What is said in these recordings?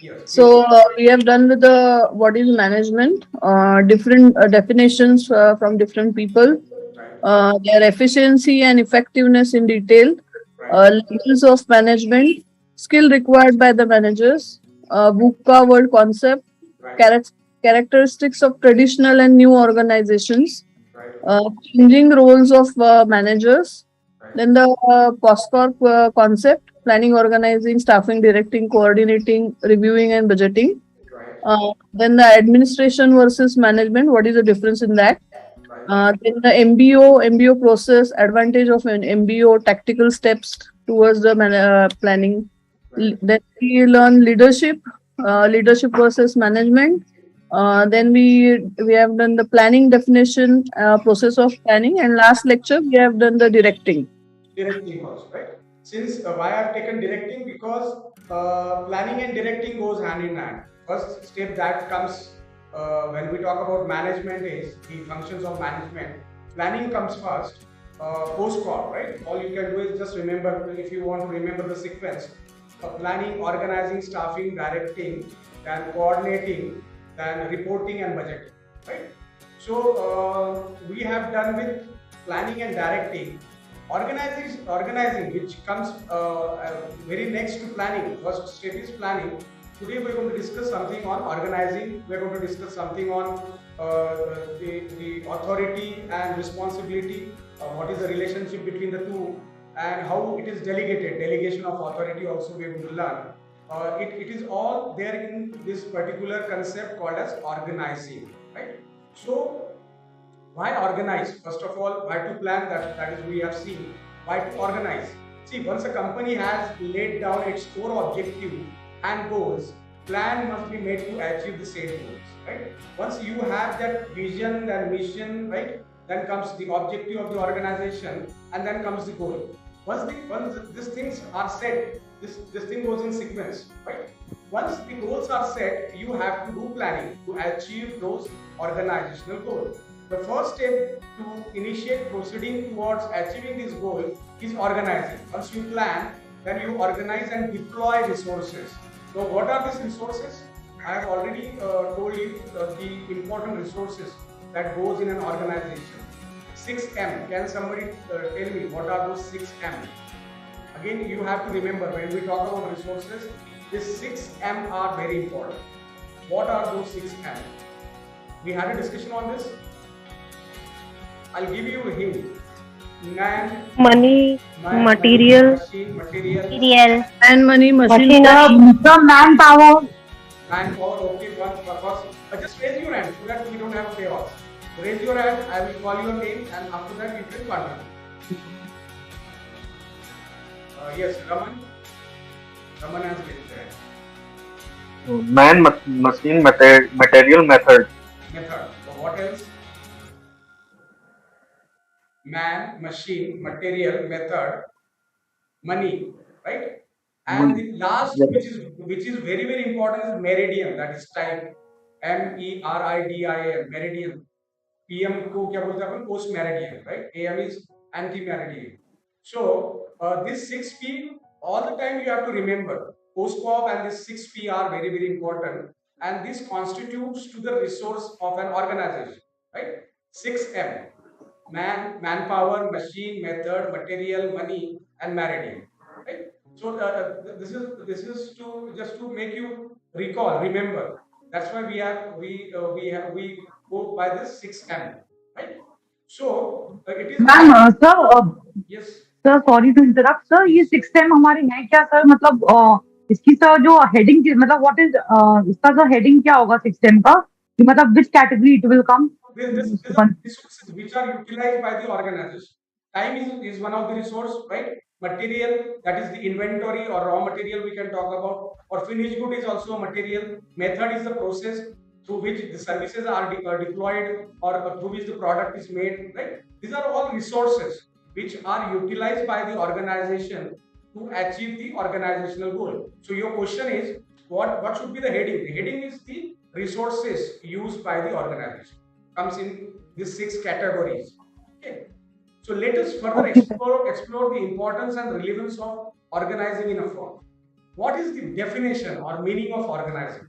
Yes, please. So we have done with the what is management, different definitions from different people, Right, their efficiency and effectiveness in detail, right, levels of management, skill required by the managers, VUCA word concept, right, charac- characteristics of traditional and new organizations, right, changing roles of managers, right, then the POSCOR concept, planning, organizing, staffing, directing, coordinating, reviewing, and budgeting. right, Then the administration versus management, what is the difference in that? right, Then the MBO process, advantage of an MBO, tactical steps towards the planning. right. Then we learn leadership, leadership versus management. Then we have done the planning definition, process of planning, and last lecture we have done the directing. Directing also, right? Since why I've taken directing, because planning and directing goes hand in hand. First step that comes when we talk about management is the functions of management. Planning comes first, post call, right? All you can do is just remember, if you want to remember the sequence: planning, organizing, staffing, directing, then coordinating, then reporting and budgeting, right? So we have done with planning and directing. Organizing, which comes very next to planning. First step is planning. Today we're going to discuss something on organizing. We're going to discuss something on the authority and responsibility. What is the relationship between the two, and how it is delegated. Delegation of authority also we're going to learn. It is all there in this particular concept called as organizing, right? So why organize? First of all, why to plan? That is we have seen. Why to organize? See, once a company has laid down its core objective and goals, plan must be made to achieve the same goals, right? Once you have that vision and mission, right, then comes the objective of the organization, and then comes the goal. Once these things are set, this thing goes in sequence, right? Once the goals are set, you have to do planning to achieve those organizational goals. The first step to initiate proceeding towards achieving this goal is organizing. Once you plan, then you organize and deploy resources. So, what are these resources? I have already told you the important resources that goes in an organization. 6M. Can somebody tell me what are those 6M? Again, you have to remember when we talk about resources, these 6M are very important. What are those 6M? We had a discussion on this. I'll give you a hint. Man, Money, money, material, machine, material, Material, And money, machine, machinery, the manpower. manpower. Okay, one purpose. Just raise your hand so that we don't have chaos. Raise your hand. I will call your name, and after that you can contribute. Yes, Raman. Raman has raised their hand. Machine, material, method. Method. So what else? Man, machine, material, method, money, right? And the last, Yes. which is very very important, is meridian. That is time. MERIDIAN, meridian. PM को क्या बोलते हैं अपन? Post meridian, right? AM is anti meridian. So this 6P, all the time you have to remember. Post pop and this 6P are very very important, and this constitutes to the resource of an organization, right? 6M: manpower, machine, method, material, money, and meridian, right? So this is to just to make you recall, remember. That's why we go by this 6M, right? So it is ma'am as sir yes. Sir sorry to interrupt sir ये 6 time हमारे हैं क्या sir मतलब इसकी sir जो heading मतलब what is इसका sir heading क्या होगा 6 टाइम का कि मतलब which category it will come These are resources which are utilized by the organization. Time is one of the resource, right? Material, that is the inventory or raw material we can talk about, or finished good is also a material. Method is the process through which the services are deployed, or through which the product is made, right? These are all resources which are utilized by the organization to achieve the organizational goal. So your question is, what should be the heading? The heading is the resources used by the organization. Comes in these 6 categories. Okay. So let us further okay sir explore the importance and relevance of organizing in a firm. what is the definition or meaning of organizing?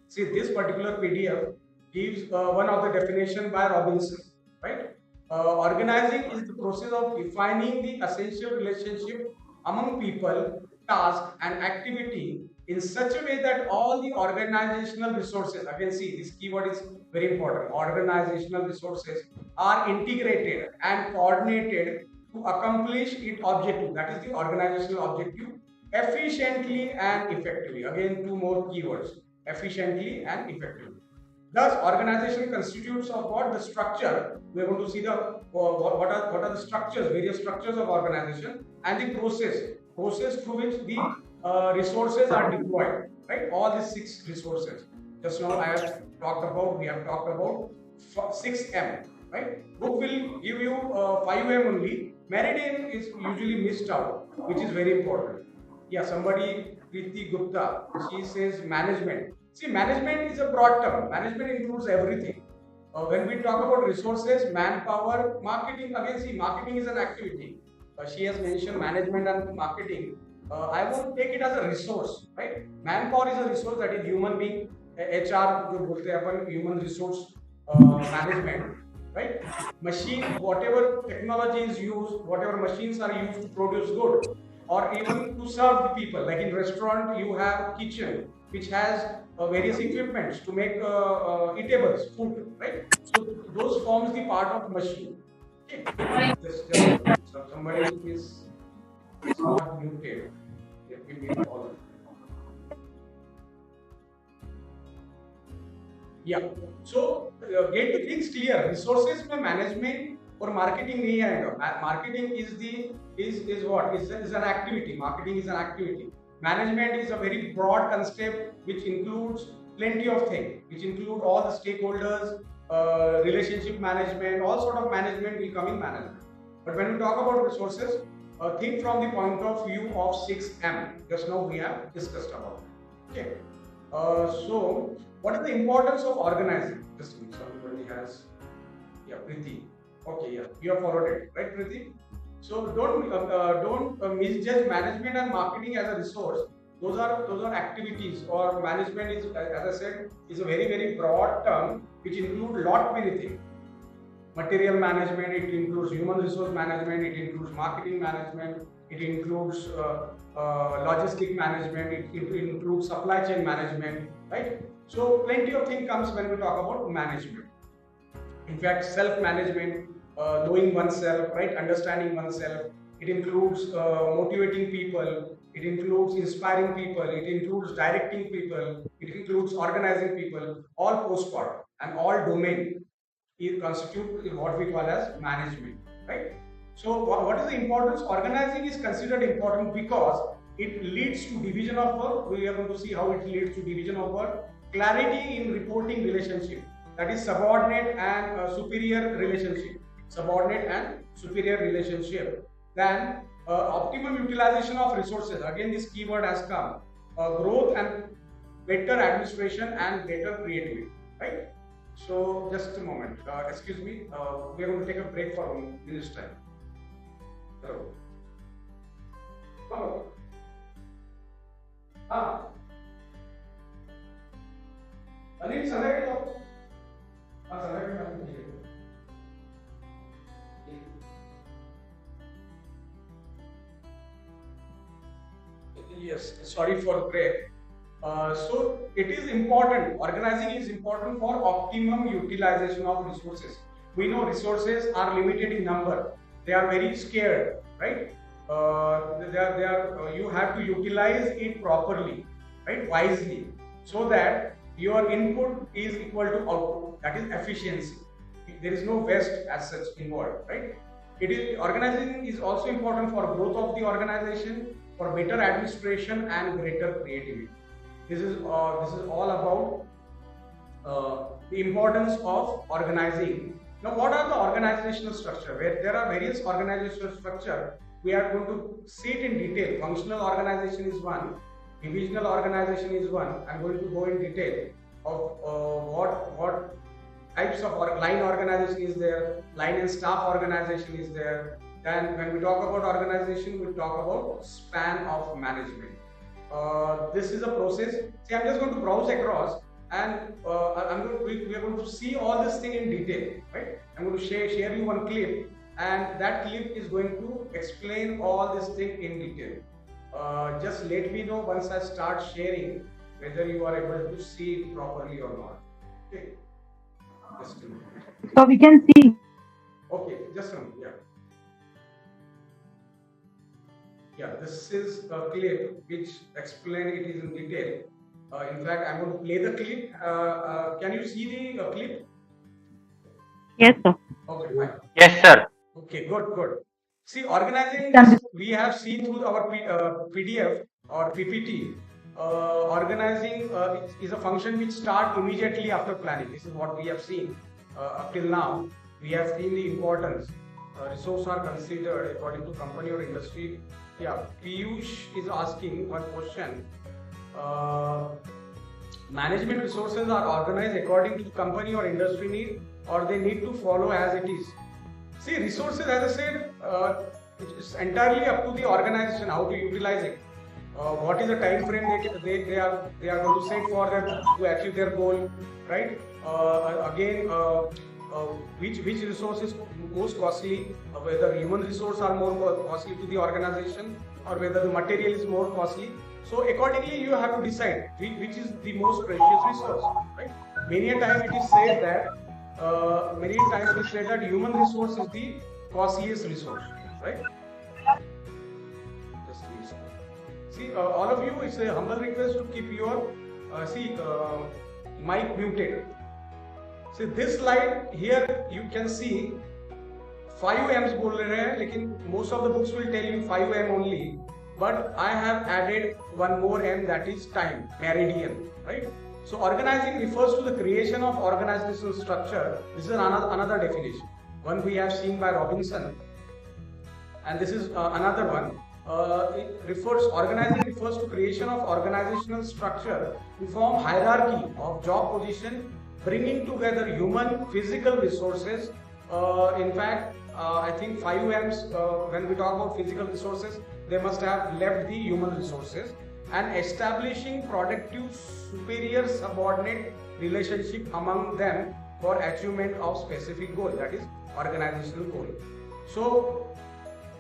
See, this particular PDF gives one of the definition by Robinson, right? Organizing is the process of defining the essential relationship among people, task, and activity in such a way that all the organizational resources, again, see, this keyword is very important. Organizational resources are integrated and coordinated to accomplish its objective. That is the organizational objective efficiently and effectively. Again, two more keywords: efficiently and effectively. Thus, organization constitutes of what? The structure. We are going to see the what are the structures, various structures of organization, and the process through which the resources are deployed. Right, all these 6 resources. Just now I have talked about. We have talked about 6M. Right, book will give you 5M only. Meridian is usually missed out, which is very important. Yeah, somebody, Preeti Gupta, she says management. See, management is a broad term. Management includes everything. When we talk about resources, manpower, marketing, again, see, marketing is an activity. She has mentioned management and marketing. I won't take it as a resource, right? Manpower is a resource, that is human being, HR, जो बोलते हैं अपन, human resource management, right? Machine, whatever technology is used, whatever machines are used to produce good, or even to serve the people. Like in restaurant, you have kitchen which has various equipments to make eatables, food, right? So those forms the part of machine. Okay. Just somebody is not muted. Give me all. Yeah. So get the things clear. Resources में management और marketing नहीं आएगा. Marketing is what? Is an activity. Marketing is an activity. Management is a very broad concept which includes plenty of things, which include all the stakeholders, relationship management, all sort of management will come in management. But when we talk about resources, think from the point of view of 6M. Just now we have discussed about it. Okay. So, what is the importance of organizing? Just somebody has, yeah, Preeti. Okay, yeah, you have followed it, right, Preeti? So don't misjudge management and marketing as a resource. Those are activities, or management is, as I said, is a very broad term which includes lot many things. Material management, it includes human resource management, it includes marketing management, it includes logistic management, it includes supply chain management, right? So plenty of things comes when we talk about management. In fact, self-management, knowing oneself, right? Understanding oneself. It includes motivating people. It includes inspiring people. It includes directing people. It includes organizing people. All post-part and all domain constitute what we call as management, right? So what is the importance? Organizing is considered important because it leads to division of work. We are going to see how it leads to division of work. Clarity in reporting relationship, that is subordinate and superior relationship. Subordinate and superior relationship. Then optimum utilization of resources. Again, this keyword has come. Growth and better administration and better creativity, right? So just a moment. Excuse me. We are going to take a break for 1 minute's time. Hello. Hello. Anil संध्याकाळी जाऊ. संध्याकाळी Yes, sorry for the break. So it is important. Organizing is important for optimum utilization of resources. We know resources are limited in number. They are very scarce, right? You have to utilize it properly, right? Wisely, so that your input is equal to output. That is efficiency. There is no waste as such involved, right? Organizing is also important for growth of the organization, for better administration and greater creativity. This is all about the importance of organizing. Now, what are the organizational structure? Where there are various organizational structure, we are going to see it in detail. Functional organization is one, divisional organization is one. I'm going to go in detail of what types of line organization is there, line and staff organization is there. Then when we talk about organization, we talk about span of management. This is a process. See, I'm just going to browse across, and we are going to see all this thing in detail, right? I'm going to share you one clip, and that clip is going to explain all this thing in detail. Just let me know once I start sharing whether you are able to see it properly or not. Okay. Just a minute. So we can see. Okay, just a minute. Yeah. Yeah, this is a clip which explain it is in detail. In fact, I'm going to play the clip. Can you see the clip? Yes, sir. Okay, fine. Yes, sir. Okay, good. See, organizing Can this, we have seen through our PDF or PPT. Organizing is a function which starts immediately after planning. This is what we have seen up till now. We have seen the importance. Resources are considered according to company or industry. Yeah, Piyush is asking one question. Management resources are organized according to the company or industry need, or they need to follow as it is. See, resources, as I said, it's entirely up to the organization how to utilize it. What is the time frame they are going to set for them to achieve their goal, right? Which resource is most costly? Whether human resources are more costly to the organization, or whether the material is more costly. So accordingly, you have to decide which is the most precious resource, right? Many a time it is said that. Many times we say that human resource is the costliest resource, right? Just please. See, all of you, it's a humble request to keep your mic muted. See, this slide here you can see 5 M's बोल रहे हैं, लेकिन most of the books will tell you 5 M only, but I have added one more M, that is time, meridian, right? So organizing refers to the creation of organizational structure. This is another definition. One we have seen by Robinson, and this is another one. Organizing refers to creation of organizational structure to form hierarchy of job position, bringing together human, physical resources. In fact, I think 5 M's, when we talk about physical resources, they must have left the human resources, and establishing productive superior subordinate relationship among them for achievement of specific goal, that is organizational goal. So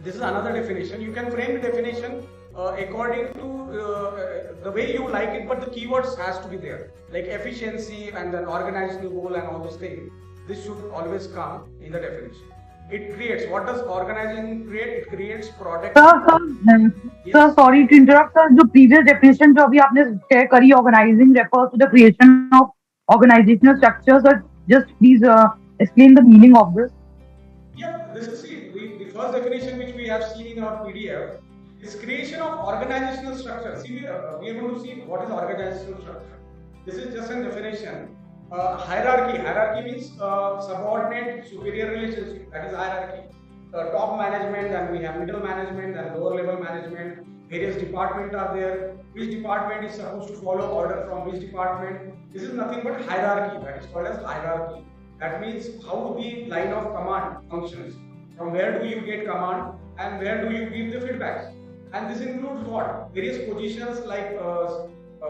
this is another definition. You can frame the definition according to the way you like it, but the keywords has to be there, like efficiency and then organizational goal and all those things. This should always come in the definition. It creates, what does organizing create? It creates product. Sir, sorry to interrupt, sir. जो previous definition जो अभी आपने share करी, organizing refers to the creation of organizational structures. Sir, just please explain the meaning of this. Yeah, this is the first definition which we have seen in our PDF is creation of organizational structure. See, we are going to see what is organizational structure. This is just a definition. Hierarchy. Hierarchy means subordinate superior relationship. That is hierarchy. Top management, then we have middle management, then lower level management. Various departments are there. Which department is supposed to follow order from which department? This is nothing but hierarchy. That is called as hierarchy. That means how the line of command functions. From where do you get command and where do you give the feedbacks? And this includes what? Various positions like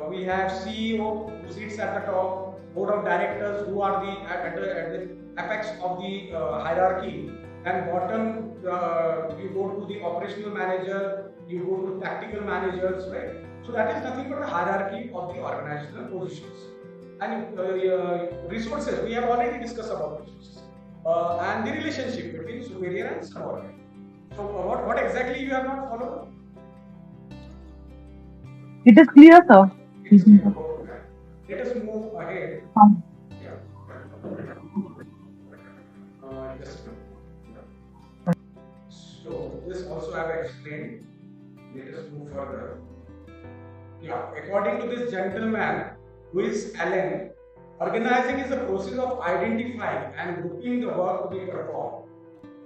we have CEO who sits at the top, board of directors who are at the apex of the hierarchy, and bottom you go to the operational manager, you go to tactical managers, right? So that is nothing but the hierarchy of the organizational positions. And resources, we have already discussed about resources, and the relationship between superior and subordinate. So what exactly you have not followed? It is clear, sir. Let us move ahead. Yeah. So this also I have explained. Let us move further. Yeah, according to this gentleman, who is Allen, organizing is the process of identifying and grouping the work to be performed,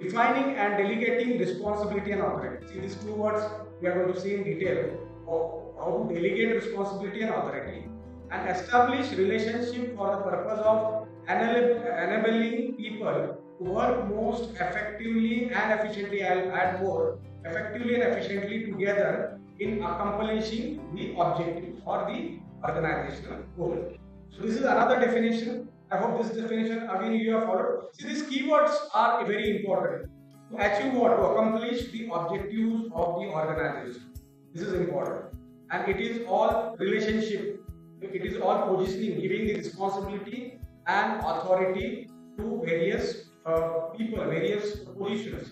defining and delegating responsibility and authority. See, these two words we are going to see in detail of how to delegate responsibility and authority, and establish relationship for the purpose of enabling people to work most effectively and efficiently. I'll add more, effectively and efficiently together in accomplishing the objective or the organizational goal. So this is another definition. I hope this definition again you have followed. See, these keywords are very important. To achieve what? To accomplish the objectives of the organization. This is important. And it is all relationship. It is all positioning, giving the responsibility and authority to various people, various positions.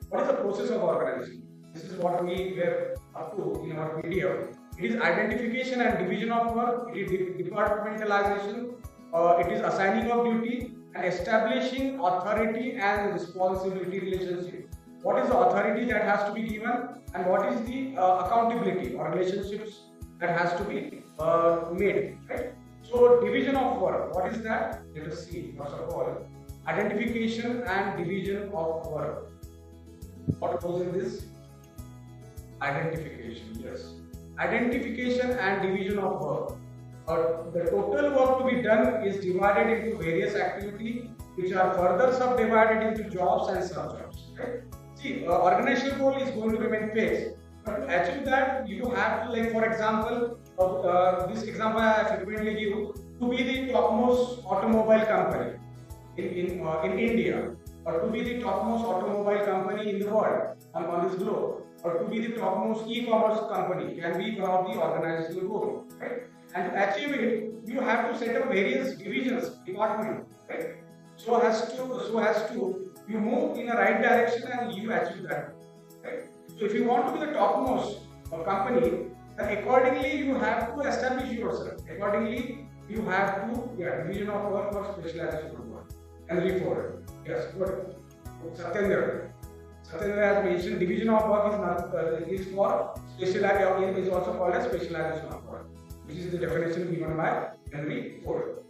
What is the process of organization? This is what we were up to in our video. It is identification and division of work, it is departmentalization, it is assigning of duty, and establishing authority and responsibility relationship. What is the authority that has to be given, and what is the accountability or relationships that has to be made, right? So division of work, what is that? Let us see. First of all, identification and division of work. What goes in this? Identification, yes. Identification and division of work. The total work to be done is divided into various activities which are further subdivided into jobs and sub-jobs. Right? See, organizational goal is going to remain fixed. But to achieve that, you have to, like for example, this example I frequently give, to be the topmost automobile company in India, or to be the topmost automobile company in the world on this globe, or to be the topmost e-commerce company can be one of the organizational goal, right? And to achieve it, you have to set up various divisions, departments, right? So as to you move in the right direction and you achieve that, right? So if you want to be the topmost company, then accordingly you have to establish yourself. Accordingly, you have to division of work or specialization of work. And report. Yes, good. Satyendra has mentioned division of work is for specialization, is also called as specialization of work, which is the definition given by Henry Ford.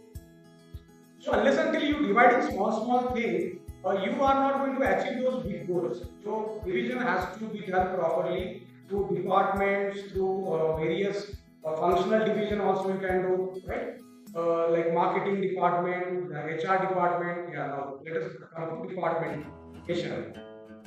So unless until you divide in small things, you are not going to achieve those big goals. So division has to be done properly through departments, through various functional division also you can do, right? Like marketing department, the HR department, now let us come to departmentation.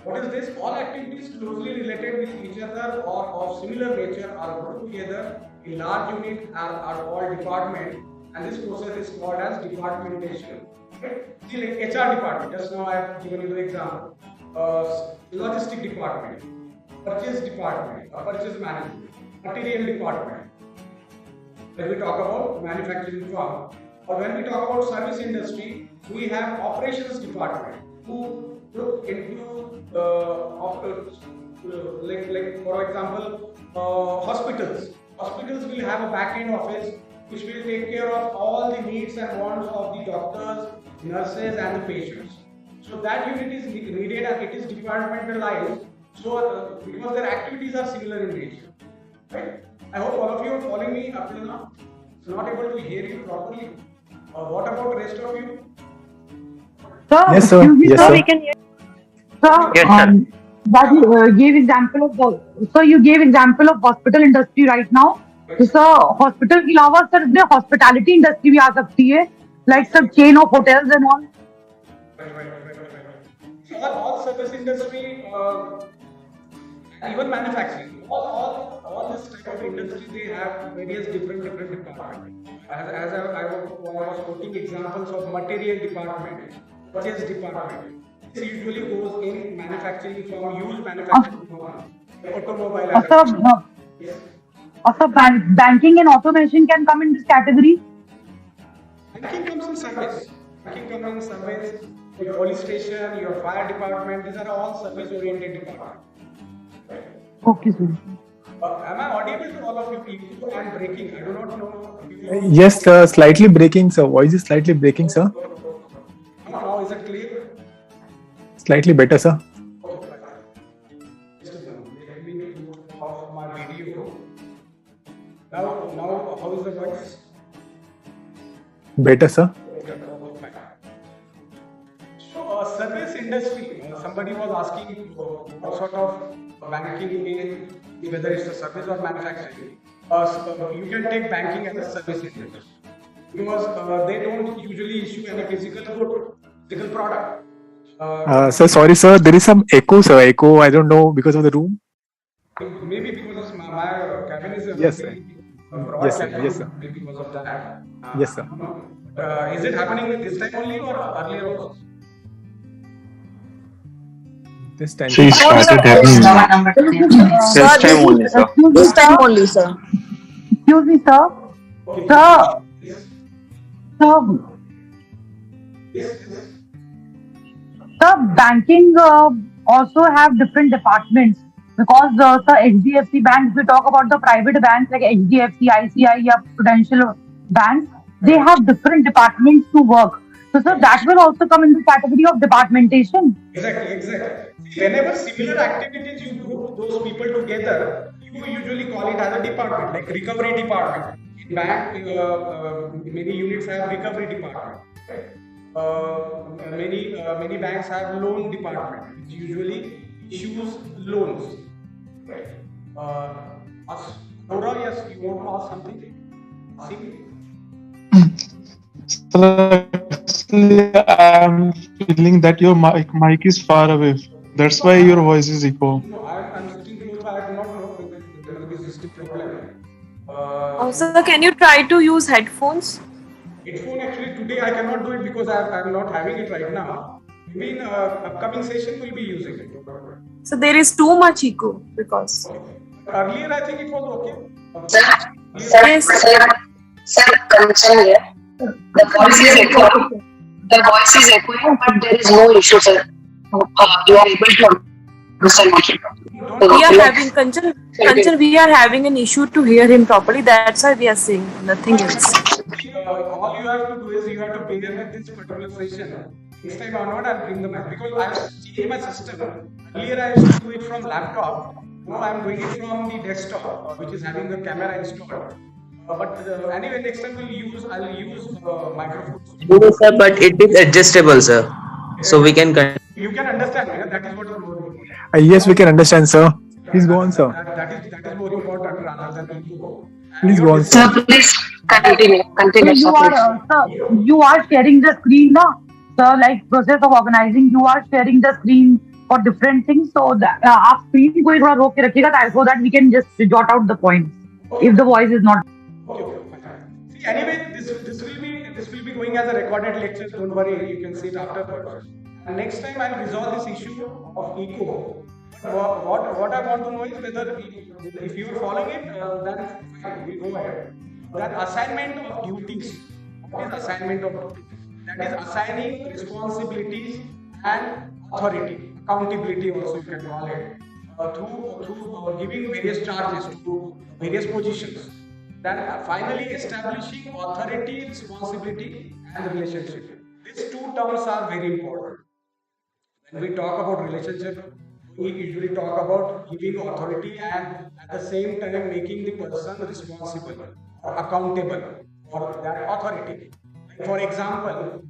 What is this? All activities closely related with each other or of similar nature are grouped together in large units are called department, and this process is called as departmentation. Right? See, like HR department, just now I have given you the example. Logistic department, purchase department, purchase management, material department. When we talk about manufacturing firm, or when we talk about service industry, we have operations department who look into like for example hospitals. Hospitals will have a back-end office which will take care of all the needs and wants of the doctors, nurses, and the patients. So that unit is needed and it is departmentalized. So because their activities are similar in nature, right? I hope all of you are following me up till now. So not able to hear you properly. What about the rest of you? Sir, Yes, sir. excuse me, Yes, sir. sir. We can hear. Sir, Yes, sir. that you gave example of so you gave example of hospital industry right now. तो sir hospital के अलावा sir इसमें hospitality industry भी आ सकती है, like sir chain of hotels and all. So all service industry, even manufacturing, all this type of industry, they have various different departments. As I was quoting examples of material department, purchase department. This usually goes in manufacturing from used manufacturing from automobile. Yes. Also, banking and automation can come in this category. Banking comes in service. Banking comes in service. Your police station, your fire department, these are all service-oriented departments. Okay, sir. Am I audible to all of you people? I am breaking. I do not know. Yes, sir. Slightly breaking, sir. Voice is slightly breaking, sir. Now is it clear? Slightly better, sir. Just a moment. Let me go off my video. Now, how is the voice? Better, sir. So, service industry. Somebody was asking what sort of banking in, whether it's a service or manufacturing. So you can take banking as a service industry because they don't usually issue any physical good, physical product. Sir, sorry, sir. There is some echo, sir. Echo. I don't know because of the room. Maybe because of my Yes, sir. very broad Yes, sir. Yes, sir. category because of that. Yes, sir. Is it happening this time only or earlier also? This time. She started This happening Sir, this time only, sir. Excuse me, this time sir. only, sir. Excuse me, sir. Okay. Sir, Yes. sir, Yes. Yes. sir, banking also have different departments because sir, HDFC Bank, if we talk about the private banks like HDFC, ICI, or Prudential banks, they have different departments to work. So, sir, that will also come in the category of departmentation. Exactly, exactly. See, whenever similar activities you group those people together, you usually call it as a department, like recovery department. In bank, many units have recovery department. Many banks have loan department, which usually issues loans. Uh, Aura, yes, you want to ask something? See? So actually, I'm feeling that your mic is far away. That's why your voice is echo. No, I'm sitting close. I do not know whether there must be a system problem. Also, can you try to use headphones? Headphone actually today I cannot do it because I'm not having it right now. Maybe in upcoming session we'll be using it. So there is too much echo because. Earlier I think it was okay. Yes. Sir, concern here. The voice is echoing. The voice is echoing, but there is no issue, sir. You are able to understand me. We are having Kanchan, we are having an issue to hear him properly. That's why we are saying nothing else. All you have to do is you have to bear with this particular session. Next time onward I'll bring them back because I've changed my system. Earlier I used to do it from laptop. Now I'm doing it from the desktop, which is having the camera installed. But anyway, next time I'll use microphones. No, sir, but it is adjustable, sir. So we can You can understand, yeah? That is what is more important. Yes, we can understand, sir. Please go on, sir. That is more important rather than ego. Please go on, sir. Sir, please continue. So Continue, you sir, are, please. sir, you are sharing the screen now. Sir, like process of organizing, you are sharing the screen for different things. So that आप screen को ही थोड़ा रोक के रखिएगा so that we can just jot out the points if the voice is not. Okay, fine. See, anyway, this will be going as a recorded lecture. Don't worry, you can see it afterwards. And next time I'll resolve this issue of echo. What I want to know is whether if you are following it, then fine, we go ahead. That assignment of duties. What is assignment of duties? That is assigning responsibilities and authority, accountability also you can call it, through giving various charges to various positions. Then finally establishing authority, responsibility and relationship. These two terms are very important. When we talk about relationship, we usually talk about giving authority and at the same time making the person responsible or accountable for that authority. For example,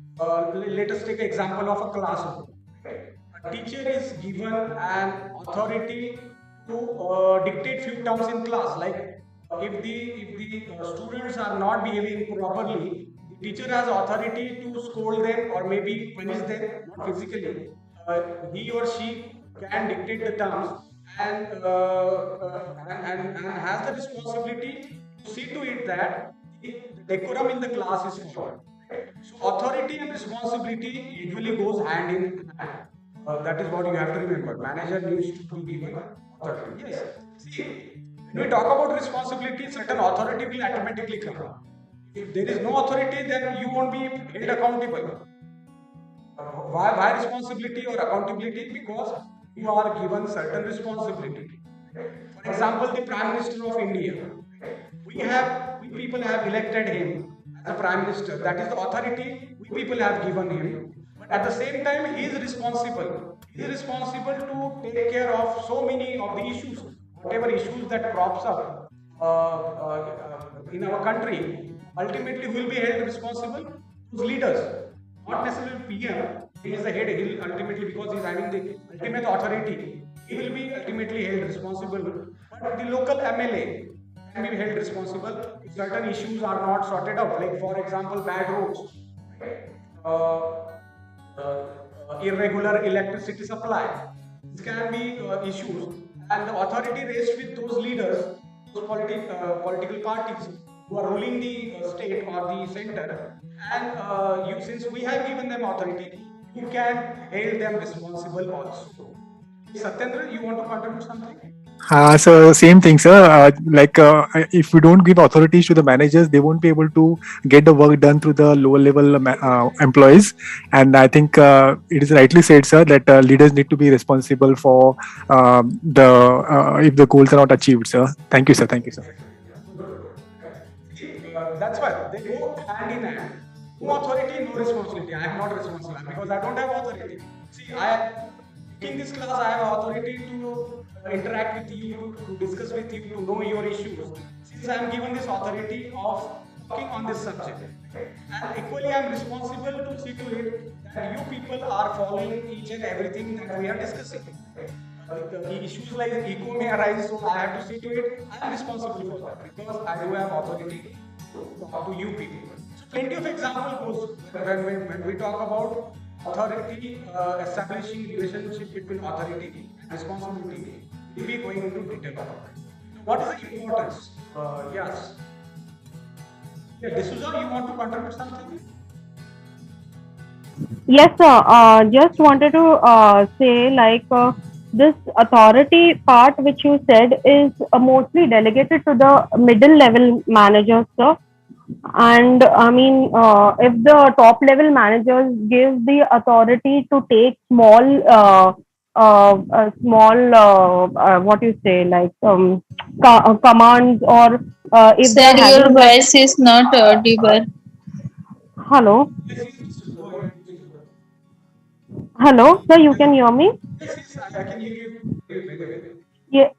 let us take an example of a classroom. A teacher is given an authority to dictate few terms in class. Like if the students are not behaving properly, the teacher has authority to scold them or maybe punish them, not physically. He or she can dictate the terms and has the responsibility to see to it that the decorum in the class is followed. So authority and responsibility usually goes hand in hand. That is what you have to remember. Manager needs to be given authority. Yes. See, when we talk about responsibility, certain authority will automatically come. If there is no authority, then you won't be held accountable. Why responsibility or accountability? Because you are given certain responsibility. For example, the Prime Minister of India. We people have elected him as a Prime Minister. That is the authority we people have given him. But at the same time, he is responsible. He is responsible to take care of so many of the issues, whatever issues that crops up in our country. Ultimately, who will be held responsible? Those leaders. Not necessarily PM, he is the head, he will ultimately, because he is having the ultimate authority, he will be ultimately held responsible. But the local MLA can be held responsible if certain issues are not sorted out, like for example, bad roads, irregular electricity supply. These can be issues, and the authority raised with those leaders, political parties who are ruling the state or the center, and since we have given them authority, you can hold them responsible also. Satyendra, you want to contribute something? So same thing, sir. If we don't give authorities to the managers, they won't be able to get the work done through the lower level employees. And I think it is rightly said, sir, that leaders need to be responsible for the if the goals are not achieved, sir. Thank you, sir. Thank you, sir. That's why they go hand in hand. No authority, no responsibility. I am not responsible because I don't have authority. See, in this class, I have authority to interact with you, to discuss with you, to know your issues. Since I am given this authority of talking on this subject, and equally I am responsible to see to it that you people are following each and everything that we are discussing. The issues like eco may arise, so I have to see to it. I am responsible for that because I do have authority to talk to you people. So plenty of examples when we talk about authority, establishing relationship between authority and responsibility. We'll be going into detail about it. What is the importance? Yes. Yeah, D'Souza, you want to contribute something? Yes, sir. Just wanted to say, this authority part which you said is mostly delegated to the middle level managers, sir. And I mean, if the top level managers give the authority to take what you say, commands, or if they Sir, are your having voice is not audible. hello, hello, sir, you can hear me? Yes, I can hear you. Yeah.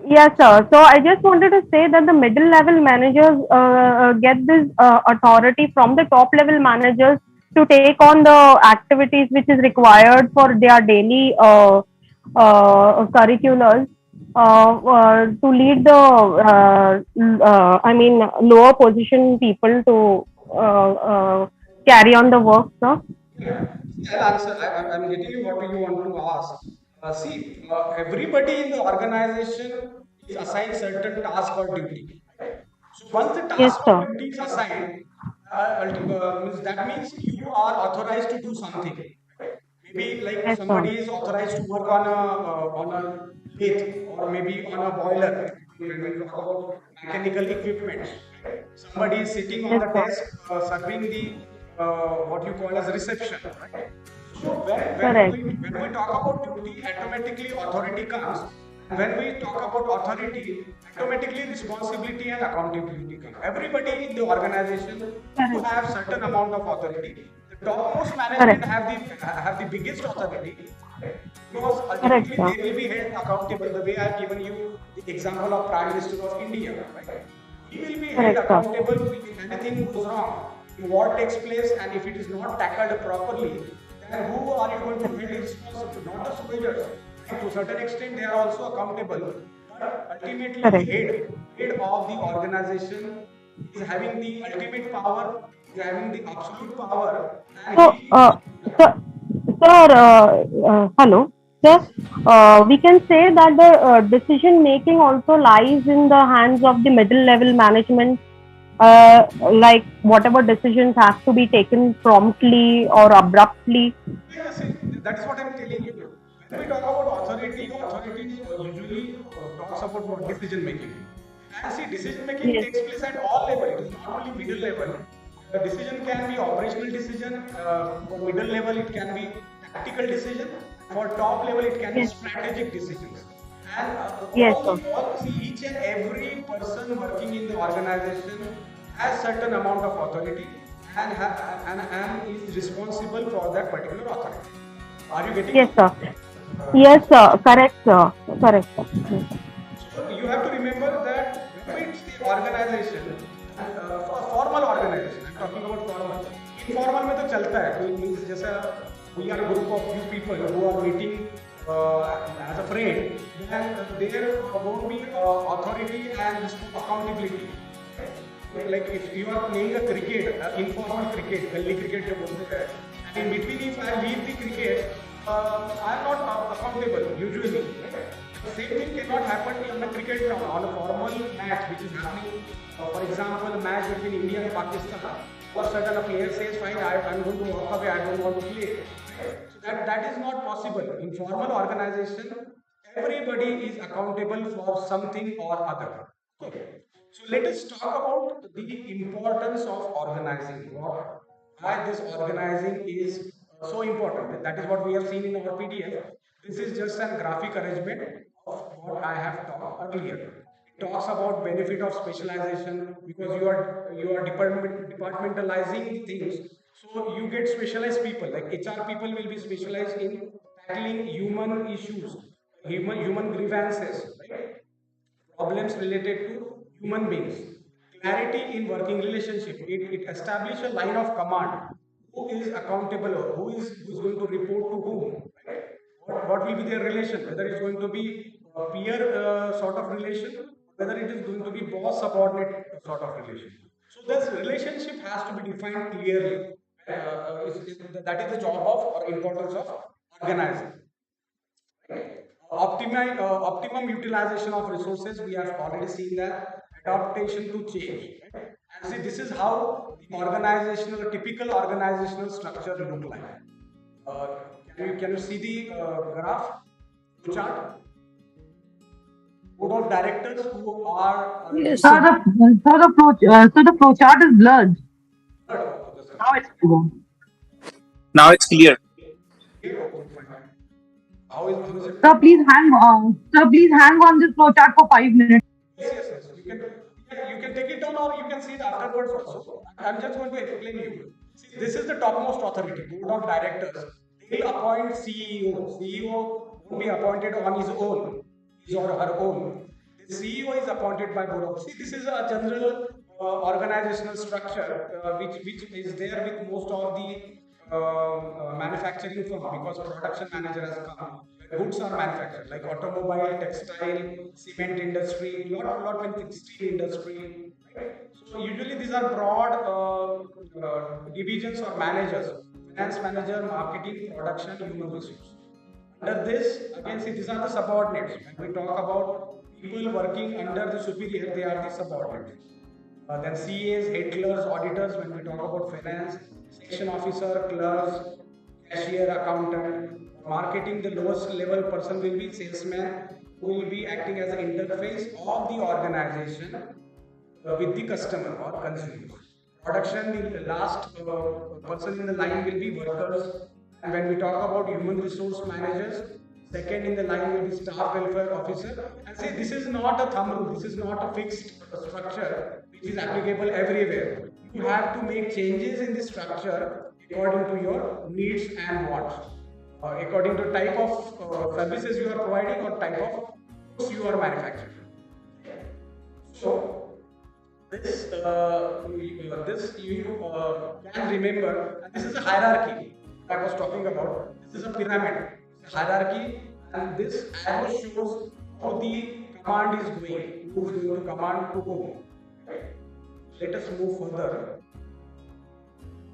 Yes, sir. So I just wanted to say that the middle level managers get this authority from the top level managers to take on the activities which is required for their daily curriculars, to lead the lower position people to carry on the work, sir. I'll answer. I'm getting you what you want to ask. Everybody in the organization is assigned certain task or duty. So once the Yes, task sir. or duty is assigned, that means you are authorized to do something. Maybe like Yes, sir. somebody is authorized to work on a lathe or maybe on a boiler. When we talk about mechanical equipment, somebody is sitting on Yes, the sir. desk serving the what you call as reception. So Correct. when we talk about duty, automatically authority comes. And when we talk about authority, automatically responsibility and accountability come. Everybody in the organization who Correct. have certain amount of authority. The topmost management Correct. have the biggest authority because Correct, ultimately sir. they will be held accountable. The way I've given you the example of Prime Minister of India, right? He will be held Correct, sir. accountable if anything goes wrong, if war takes place, and if it is not tackled properly, then who are you going to hold responsible? Not the soldiers. To a certain extent, they are also accountable. But ultimately, Correct. head of the organization is having the ultimate power, is having the absolute power, and So, sir, hello, sir. We can say that the decision making also lies in the hands of the middle level management. Like whatever decisions have to be taken promptly or abruptly. Yes, that is what I'm telling you. When we talk about authority, authority usually talks about what decision making. And see, decision making Yes. takes place at all levels. It is not only middle level. The decision can be operational decision. For middle level, it can be tactical decision. For top level, it can be Yes. strategic decisions. And Yes, sir. each and every person working in the organization has certain amount of authority and is responsible for that particular authority. Are you getting Yes, it? sir. Yes, sir. Correct, sir. Correct, sir. Yes. So you have to remember that when it's the organization, formal organization, I'm talking about formal. Informal में तो चलता है. कोई means जैसा we are a group of few people who are meeting as a friend, then there won't be authority and accountability. Like if you are playing a cricket, informal cricket, gully cricket जो बोलते हैं, and in between if I leave the cricket, I am not accountable usually. Same thing cannot happen in a cricket ground on a formal match which is happening. For example, a match between India and Pakistan. All of a sudden, a player says, "Fine, I'm going to walk away. I don't want to play." So that is not possible. In formal organization, everybody is accountable for something or other. Okay. So let us talk about the importance of organizing. Why this organizing is so important. That is what we have seen in our PDF. This is just a graphic arrangement of what I have talked earlier. It talks about benefit of specialization because you are departmentalizing things. So you get specialized people like HR people will be specialized in tackling human issues, human grievances, right? Problems related to human beings. Clarity in working relationship. It establishes a line of command. Who is accountable or who is going to report to whom? Right? What will be their relation? Whether it's going to be a peer sort of relation, whether it is going to be boss subordinate sort of relation. So this relationship has to be defined clearly. That is the job of or importance of organizing. Optimum utilization of resources, we have already seen that. Adaptation to change. Right? And see, this is how the typical organizational structure look like. Uh, can you see the graph, the chart? Board of directors who are Yes, So sir. the flow chart is blurred. Now it's clear. Now it's clear. How is it? Sir, please hang on. Sir, please hang on this flow chart for 5 minutes. Yes. You can take it down or you can see it afterwards also. I'm just going to explain you. See, this is the topmost authority, board of directors. They will appoint CEO. CEO won't be appointed on his own, his or her own. The CEO is appointed by board of. See, this is a general organizational structure which is there with most of the manufacturing firm because production manager has come. Goods are manufactured like automobile, textile, cement industry, lot with steel industry. Right? So usually these are broad divisions or managers: finance manager, marketing, production, human resource. Under this, again, see these are the subordinates. When we talk about people working under the superior, they are the subordinates. Then CAs, head clerks, auditors, when we talk about finance, section officer, clerks, cashier, accountant, marketing, the lowest level person will be salesman who will be acting as an interface of the organization with the customer or consumers. Production, the last person in the line will be workers. And when we talk about human resource managers, second in the line will be staff welfare officer. And see, this is not a thumb rule. This is not a fixed structure which is applicable everywhere. You have to make changes in the structure according to your needs and wants, according to type of services you are providing or type of goods you are manufacturing. So this you can remember, and this is a hierarchy I was talking about. This is a pyramid, hierarchy, and this arrow shows how the command is going. Who is going to command to whom? Right? Let us move further.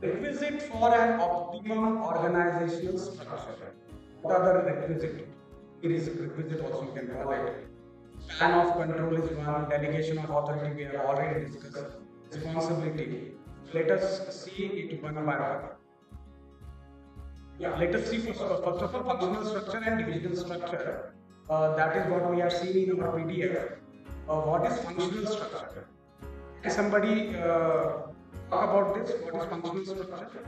Requisite for an optimum organizational structure. What are the requisite? It is requisite also you can call it. Span of control is one, delegation of authority we have already discussed, responsibility. Let us see it one by one. Yeah, let us see first of all functional structure and divisional structure. That is what we have seen in our PDF. What is functional structure? Can somebody talk about this? What is functional structure?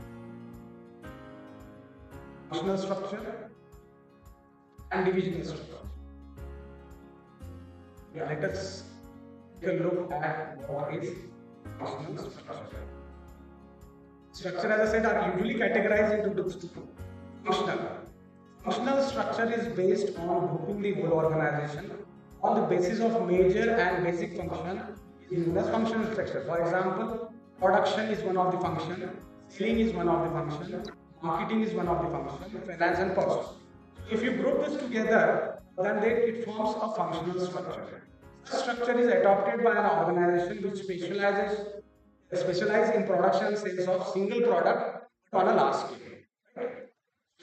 Functional structure and divisional structure. Yeah, let us take a look at what is functional structure. Structure, as I said, are usually categorized into two. Functional. Functional structure is based on grouping the whole organization on the basis of major and basic function is known as functional structure. For example, production is one of the function, selling is one of the function, marketing is one of the function, finance and cost. If you group this together, then it forms a functional structure. Such structure is adopted by an organization which specializes in production and sales of single product on a large scale.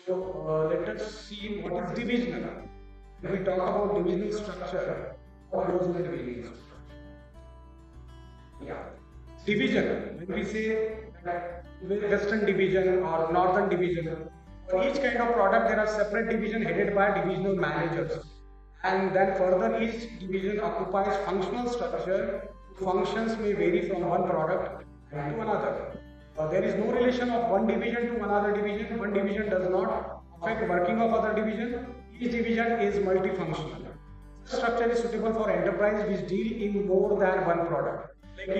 So let us see what is divisional. If we talk about divisional structure, what goes in the divisional structure? Yeah. Division, when we say that Western division or Northern division, for each kind of product there are separate division headed by divisional managers. And then further each division occupies functional structure. Functions may vary from one product to another. There is no relation of one division to another division. One division does not affect working of other division. Each division is multifunctional. Structure is suitable for enterprise which deal in more than one product. Like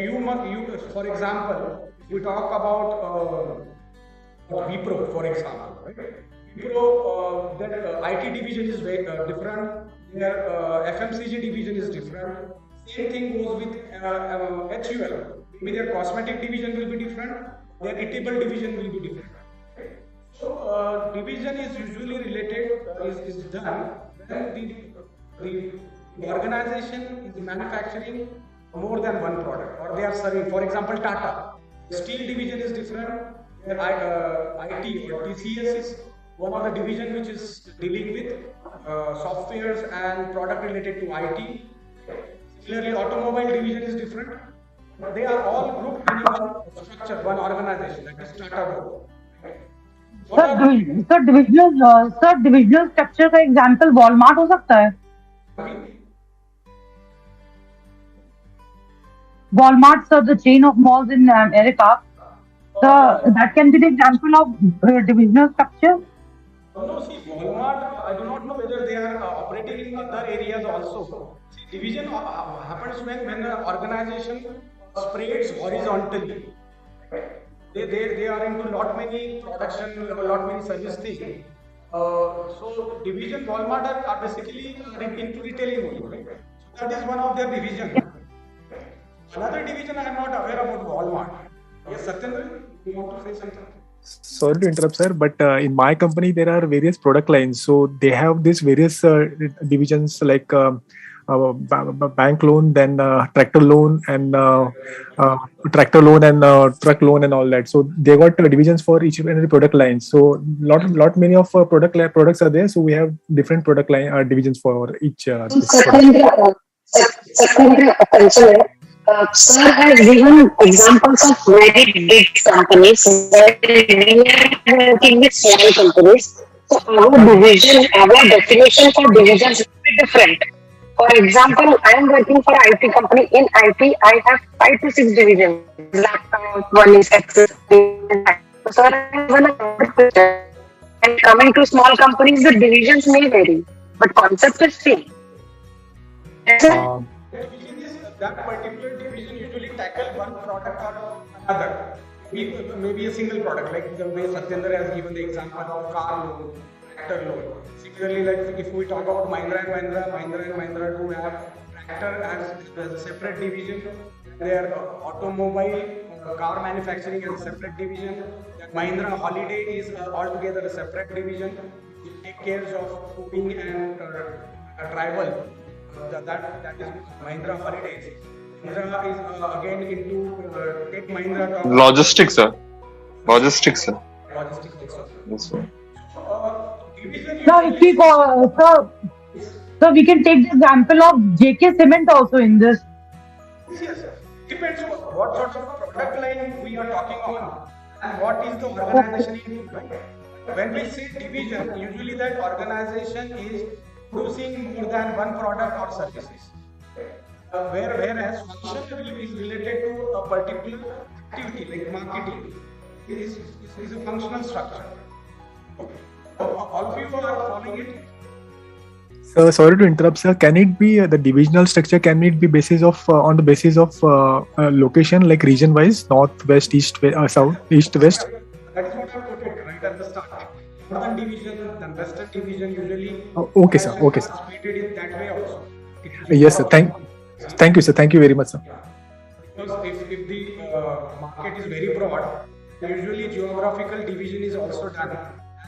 for example, if we talk about Wipro, for example, right? Wipro, their IT division is very different. Their FMCG division is different. Same thing goes with HUL. Maybe their cosmetic division will be different. Their eatable division will be different. So division is usually related is done when the organization is manufacturing more than one product, or they are serving. For example, Tata steel division is different. Their IT or TCS is one of the division which is dealing with softwares and product related to IT. Similarly, automobile division is different. They are all grouped in one structure, one organization, that is Tata Group. Sir divisional structure का example Walmart हो सकता है. Walmart, sir, the chain of malls in America. So that can be the example of divisional structure. No, see, Walmart, I do not know whether they are operating in other areas also. See, division happens when an organization spreads horizontally. They are into lot many production, lot many service things. So division Walmart are basically into retailing only, right? So that is one of their division. Another division I am not aware about Walmart. Yes, Satyendra, you want to say something? Sorry to interrupt, sir, but in my company there are various product lines. So they have these various divisions like bank loan, then tractor loan, and truck loan, and all that. So they got divisions for each and every product line. So lot many of products are there. So we have different product line divisions for each. Secondary, sir has given examples of very big companies where we are working with small companies. So our definition for divisions will be different. For example, I am working for IT company. In IT, I have 5 to 6 divisions. Laptop, one is access. So I have given a question. And coming to small companies, the divisions may vary, but concept is same. That particular division usually tackle one product or another. Maybe a single product, like the way Satyendra has given the example of car loan, tractor loan. Similarly, like if we talk about Mahindra and Mahindra do have tractor as a separate division. Their automobile car manufacturing as a separate division. Mahindra Holiday is altogether a separate division. It takes care of cooking and travel. That is Mahindra Holidays. Mahindra is again into take Mahindra. Logistics, sir. Logistics, sir. Logistics also. Yes, sir. If we go, so we can take the example of JK Cement also in this. Yes, depends on what sort of product line we are talking on and what is the organization in. When we say division, usually that organization is producing more than one product or services. Whereas function is related to a particular activity like marketing. It is a functional structure. All of you are following it? So sorry to interrupt, sir. Can it be the divisional structure? Can it be basis of on the basis of location, like region wise, north, west, east, south, east, west? That is what I put it right at the start. Northern division, then western division usually. Okay, sir. Okay, sir. Treated in that way also. Yes, sir. Thank you, sir. Thank you very much, sir. Because if the market is very broad, usually geographical division is also done.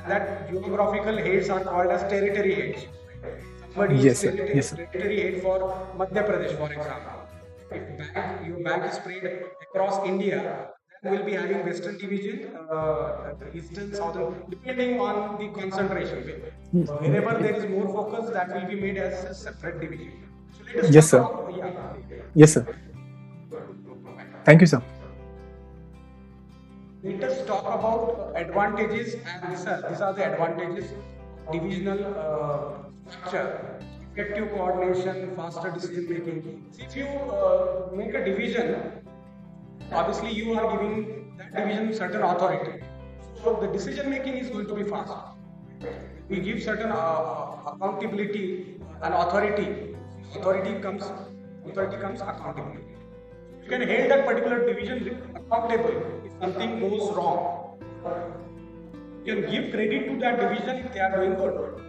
That geographical heads are called as territory heads. Somebody Yes, sir. is Yes, sir. territory head for Madhya Pradesh, for example. If your bank is spread across India, We'll be having Western division, Eastern, Southern, depending on the concentration. Wherever there is more focus, that will be made as a separate division. So let us Yes, sir. talk about, yeah. Yes, sir. Thank you, sir. Let us talk about advantages, and these are the advantages of divisional structure. Effective coordination, faster decision making. See, if you make a division, obviously you are giving that division certain authority. So the decision making is going to be fast. We give certain accountability and authority. Authority comes accountability. You can hold that particular division accountable if something goes wrong. You can give credit to that division if they are doing good.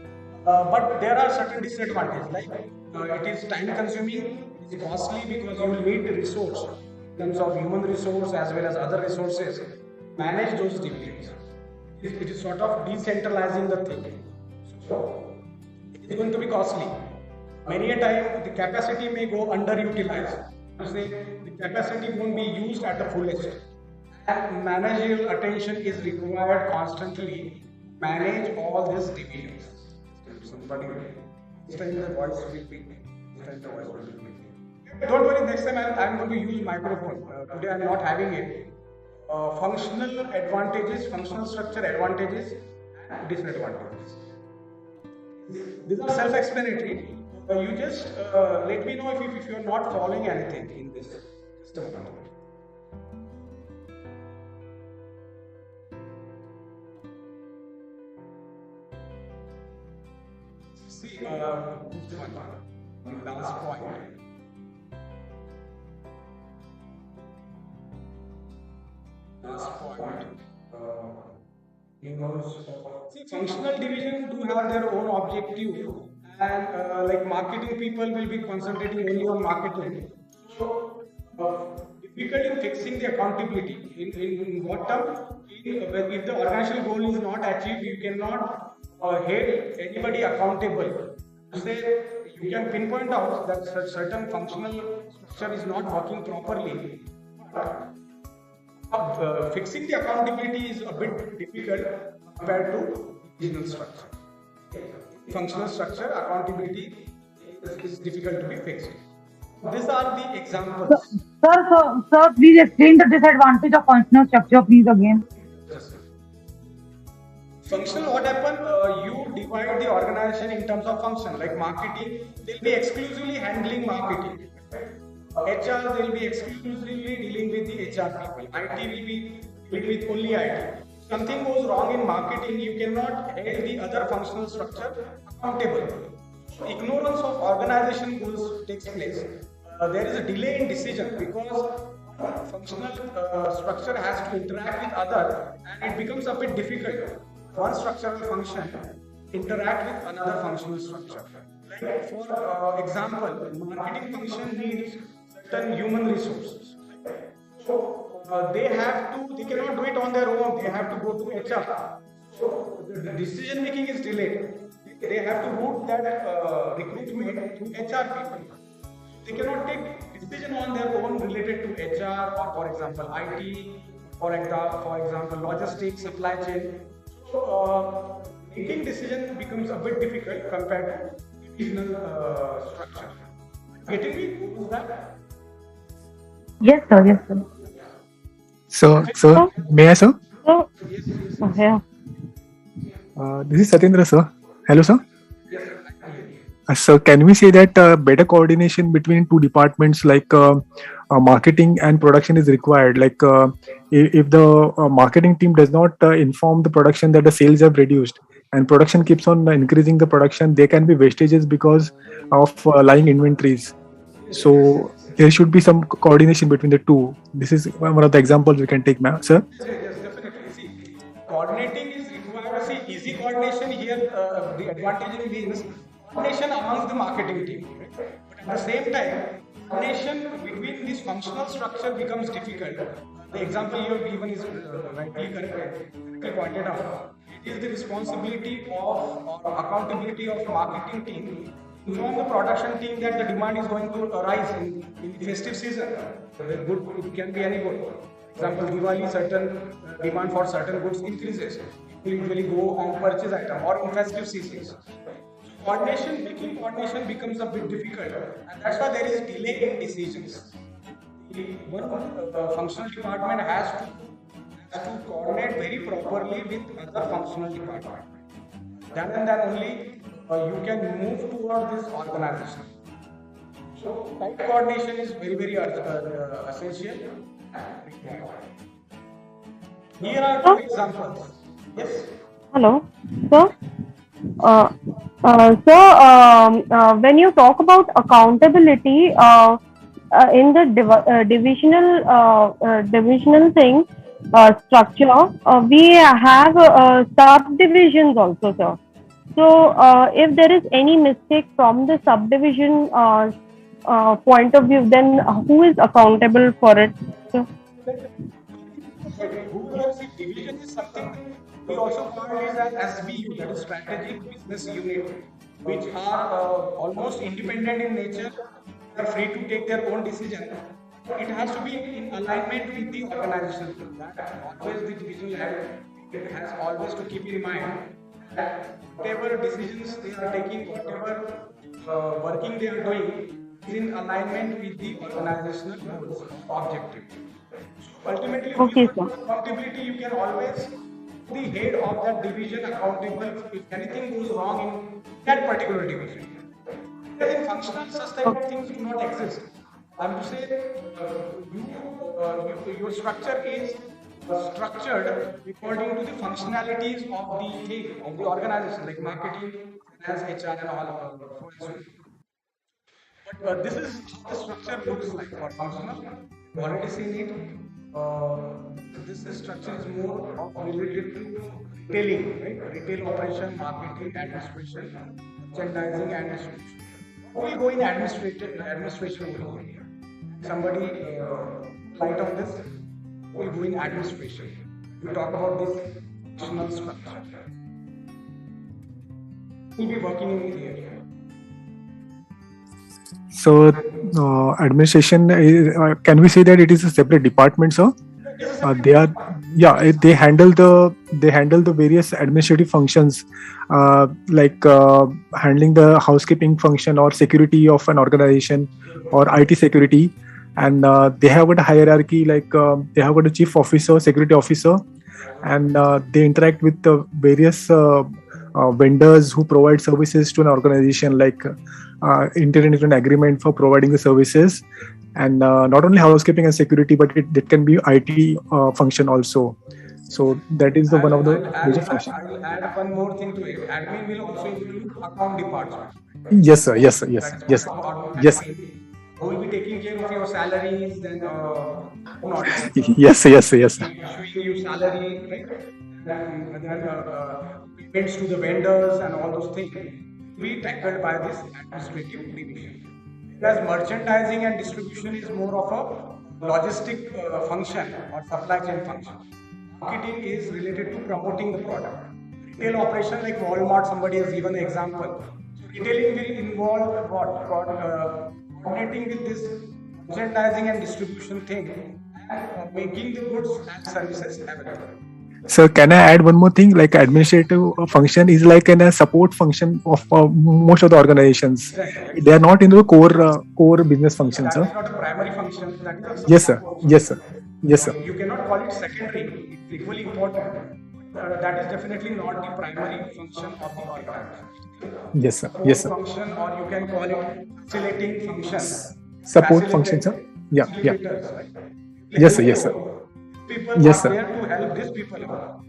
But there are certain disadvantages, like it is time consuming, it is costly because you will need the resource in terms of human resource as well as other resources. Manage those divisions. It is sort of decentralizing the thing. So it is going to be costly. Many a time the capacity may go underutilized. You say the capacity won't be used at the fullest. And managerial attention is required constantly. Manage all these divisions. Somebody, this time the voice will be. Don't worry. Next time I'm going to use microphone. Today I'm not having it. Functional advantages, functional structure advantages, and disadvantages. These are self-explanatory. You just let me know if you are not following anything in this. Just a moment. See, this one, the last point. See, functional division do have their own objective, and like marketing people will be concentrating only on marketing. So, difficult in fixing the accountability. In what term? If the organizational goal is not achieved, you cannot hold anybody accountable. Say you can pinpoint out that certain functional structure is not working properly. Fixing the accountability is a bit difficult compared to divisional structure. Functional structure, accountability is difficult to be fixed. These are the examples. Sir, please explain the disadvantage of functional structure, please, again. Functional, what happen? You divide the organization in terms of function. Like marketing, they'll be exclusively handling marketing. HR, they'll be exclusively dealing with the HR people. IT will be dealing with only IT. Something goes wrong in marketing, you cannot hold the other functional structure accountable. So ignorance of organization goals takes place. There is a delay in decision because functional structure has to interact with other, and it becomes a bit difficult. One structural function interact with another functional structure. Like for example, marketing function needs certain human resources. So they cannot do it on their own. They have to go to HR. So the decision making is delayed. They have to route that recruitment to HR people. They cannot take decision on their own related to HR or, for example, IT, for example, logistics, supply chain. So making decision becomes a bit difficult compared to divisional structure. Getting me? Is that? Yes, sir. Yes, sir. Sir, may I, sir? Yeah. This is Satyendra, sir. Hello, sir. So, can we say that better coordination between two departments like marketing and production is required? Like, if the marketing team does not inform the production that the sales have reduced, and production keeps on increasing the production, there can be wastages because of lying inventories. So, there should be some coordination between the two. This is one of the examples we can take, sir. Yes, definitely. See, coordinating is required. See, easy coordination here, the advantage means coordination amongst the marketing team. Right? But at the same time, coordination between this functional structure becomes difficult. The example you have given is rightly correctly pointed out. It is the responsibility of or accountability of marketing team to inform the production team that the demand is going to rise in the festive season. So good, it can be any good. example, Diwali, certain demand for certain goods increases. People usually go and purchase item or in festive seasons. Making coordination becomes a bit difficult, and that's why there is delay in decisions. One functional department has to coordinate very properly with other functional department. Then and then only you can move toward this organization. So tight coordination is very essential. Here are two examples. Yes. Hello, sir. When you talk about accountability in the divisional thing structure, we have subdivisions also, sir. So, if there is any mistake from the subdivision point of view, then who is accountable for it? So, Division is something we also call it as SBU, that is Strategic Business Unit, which are almost independent in nature. They are free to take their own decision. It has to be in alignment with the organization. That always the division head has always to keep in mind that whatever decisions they are taking, whatever working they are doing, is in alignment with the organizational goals, objective. Ultimately, okay, with accountability, you can always the head of that division accountable if anything goes wrong in that particular division. Because in functional, such type of things do not exist. I'm to say your structure is structured according to the functionalities of the thing, of the organization, like marketing, finance, HR, and all. But this is how the structure looks like for functional. You've already seen it. This structure is more related to retailing, right? Retail operation, marketing, administration, merchandising, and distribution. We'll go in administration over here. Somebody light on this. We'll go in administration. We'll talk about this functional structure. We'll be working in here. So, administration, can we say that it is a separate department, sir? They are, yeah, they handle the various administrative functions, like handling the housekeeping function or security of an organization or IT security, and they have got a hierarchy, like they have got a chief officer, security officer, and they interact with the various vendors who provide services to an organization, like enter into an agreement for providing the services, and not only housekeeping and security, but it can be IT function also. So that is the one of the major functions. I will add one more thing to it. Admin will also include account department. Yes, sir. Yes, sir. Yes, yes, sir. Yes. Who will be taking care of your salaries, then not. Yes, sir. Yes, sir. Yes, sir. Issuing you salary, right? Then payments to the vendors and all those things be tackled by this administrative division. Whereas merchandising and distribution is more of a logistic function or supply chain function. Marketing is related to promoting the product. Retail operation like Walmart, somebody has given an example. Retailing will involve coordinating with this merchandising and distribution thing and making the goods and services available. So can I add one more thing? Like administrative function is like a support function of most of the organizations. Exactly. They are not in the core business functions. That is not a primary function. That is yes, sir. Yes, sir. Yes, sir. You cannot call it secondary. It's equally important. That is definitely not the primary function of the organization. Yes, sir. Yes, sir. Function, or you can call it facilitating function. Support function, sir. Yeah, yeah. Right? Yes, sir. Yes, sir. People yes, are sir. there to help these people out.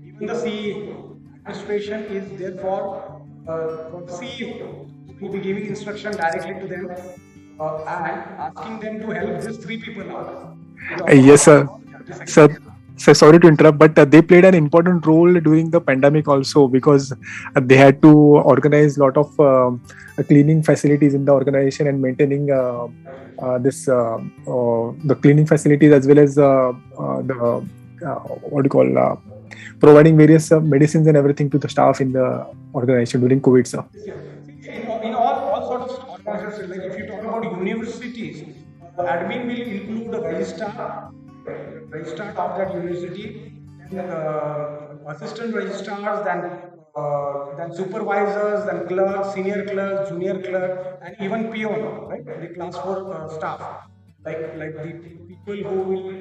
Even the CEO, administration is there for the CEO. We'll be giving instruction directly to them and asking them to help these three people out. Yes, sir. So sorry to interrupt, but they played an important role during the pandemic also, because they had to organize a lot of cleaning facilities in the organization and maintaining the cleaning facilities, as well as providing various medicines and everything to the staff in the organization during COVID, sir. In all sorts of organizations, like if you talk about universities, admin will include the registrar, registrar of that university, then assistant registrars, then supervisors, then clerks, senior clerks, junior clerk, and even peon, right? The class 4 staff, like the people who will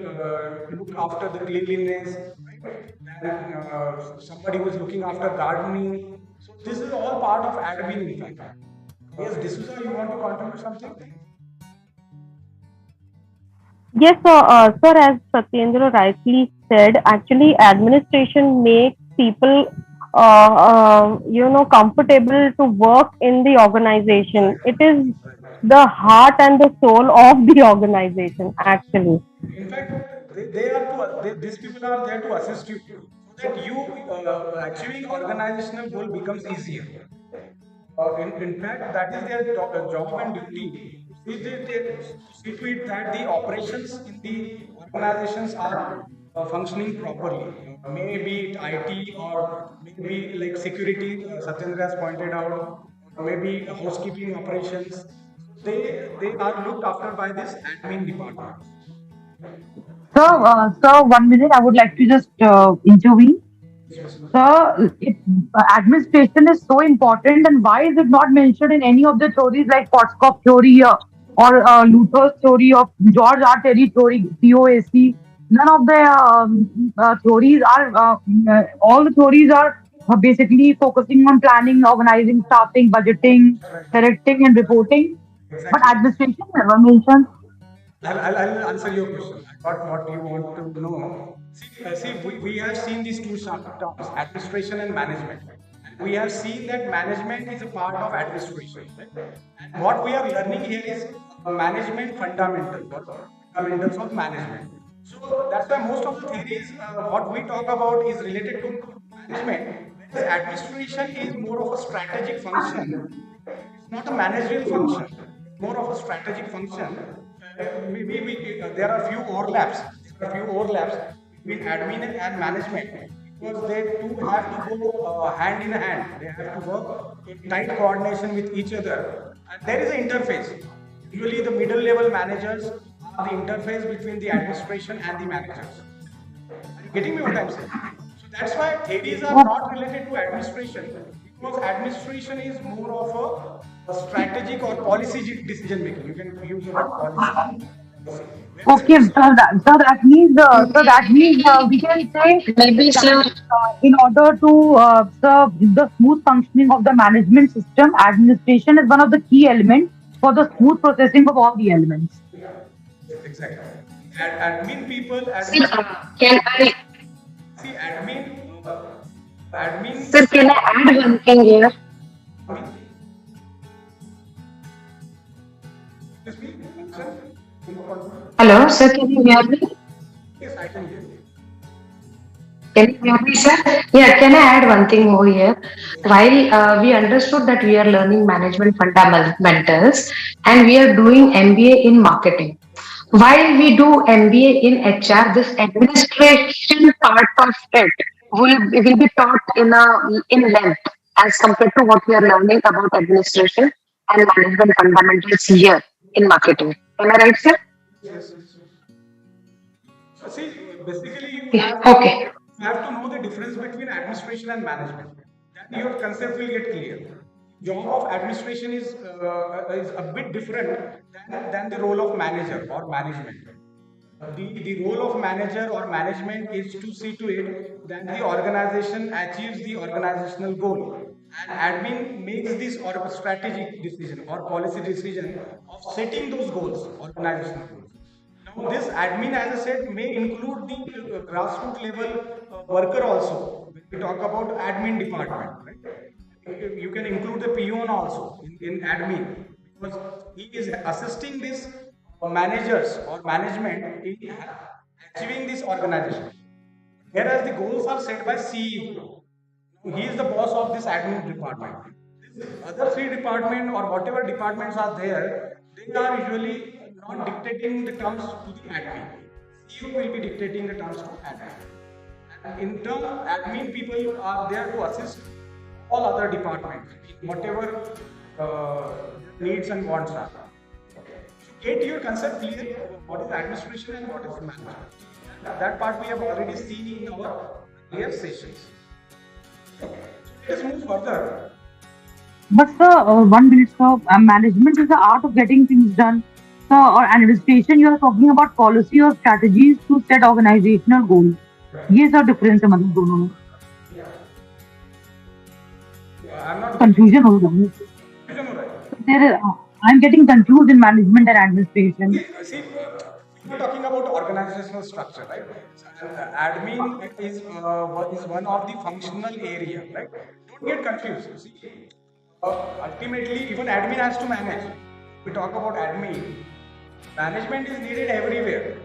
look after the cleanliness, right? Then somebody who is looking after gardening. So this is all part of admin, in fact. Yes, D'Souza, you want to contribute something? Yes, sir, as Satyendra rightly said, actually administration makes people, comfortable to work in the organization. It is the heart and the soul of the organization, actually. In fact, these people are there to assist you so that you achieving organizational goal becomes easier. In fact, that is their job and duty. They see to it that the operations in the organizations are functioning properly. Maybe it IT or maybe like security, Satyendra has pointed out, or maybe housekeeping operations. They are looked after by this admin department. Sir, 1 minute. I would like to just intervene. Sir, administration is so important, and why is it not mentioned in any of the theories like Potskov theory or Luther's theory of George R. Terry theory, POAC? None of the theories are, all the theories are basically focusing on planning, organizing, staffing, budgeting, directing, and reporting. But Exactly. administration never mentioned. I'll answer your question. I got what you want to know. We have seen these two terms, administration and management. And we have seen that management is a part of administration. Right? And what we are learning here is management fundamentals, or fundamentals of management. So that's why most of the theories, what we talk about is related to management, whereas administration is more of a strategic function. It's not a managerial function, more of a strategic function. There are few overlaps. There are few overlaps between admin and management because they two have to go hand in hand. They have to work in tight coordination with each other. And there is an interface. Usually, the middle level managers are the interface between the administration and the managers. Are you getting me what I'm saying? So that's why theories are not related to administration because administration is more of a strategic or policy decision making. You can use the word policy. Okay, so that means we can say Maybe, that sir. in order to serve the smooth functioning of the management system, administration is one of the key elements for the smooth processing of all the elements. Exactly. Admin people, Sir, admin. can I, See, admin. sir, can I add one thing here? Excuse me. Sir? Hello, sir, can you hear me? Yes, I can hear you. Can you hear me, sir? Yeah, can I add one thing more here? While we understood that we are learning management fundamentals and we are doing MBA in marketing. While we do MBA in HR, this administration part of it will be taught in length as compared to what we are learning about administration and management fundamentals here in marketing. Am I right, sir? Yes. So see, basically Yeah. Okay. you have to know the difference between administration and management. Then your concept will get clear. Job of administration is a bit different than the role of manager or management. The role of manager or management is to see to it that the organization achieves the organizational goal. And admin makes this or strategic decision or policy decision of setting those goals, organizational goals. Now, this admin, as I said, may include the grassroots level worker also. When we talk about admin department, right? You can include the peon also in admin because he is assisting this managers or management in achieving this organization. Whereas the goals are set by CEO. He is the boss of this admin department. Other three department or whatever departments are there, they are usually not dictating the terms to the admin. CEO will be dictating the terms to admin. And in turn, admin people are there to assist all other departments in whatever needs and wants are. So get your concept clear. What is administration and what is management? That part we have already seen in our earlier sessions. Let us move further. But sir, 1 minute, sir. Management is the art of getting things done. Sir, or administration, you are talking about policy or strategies to set organizational goals. ये sir difference है मतलब दोनों में. I'm not Confusion हो रहा है. getting right. There is, I'm getting confused in management and administration. See, we're talking about organizational structure, right? Admin is one of the functional area, right? Don't get confused. See, ultimately, even admin has to manage. We talk about admin. Management is needed everywhere.